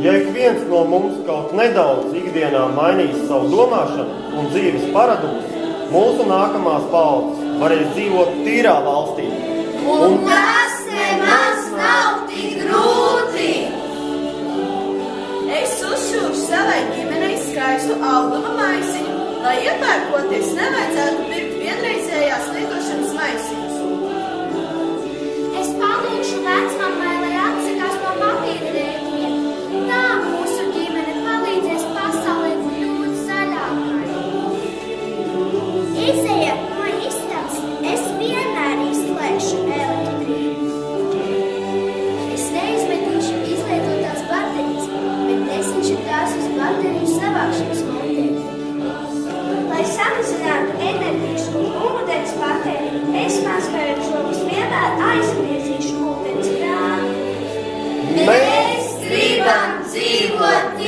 Ja ik viens no mums kaut nedaudz ikdienā mainīs savu domāšanu un dzīves paradumus, mūsu nākamās paaudzes varēs dzīvot tīrā valstī. Un tas nemaz nav tik grūti! Es uzšūšu savai ģimenei skaistu auguma maisiņu, lai iepērkoties nevajadzētu pirkt vienreizējās lietošanas maisiņus. Es palūkšu vecmammai, lai atsakās no papīra rēķiniem. Tā mūsu ģimene palīdzēs pasaulē kļūt zaļākai. Izejot no istabas, es vienmēr izslēgšu elektrību. Es neizmetīšu izlietotās baterijas, bet nesīšu tās uz bateriju savākšanas montiem. Lai samazinātu enerģijas un ūdens patēriņu, es mazgājot žogus vienmēr aizgriezīšu ūdens krānu. Mēs gribam dzīvot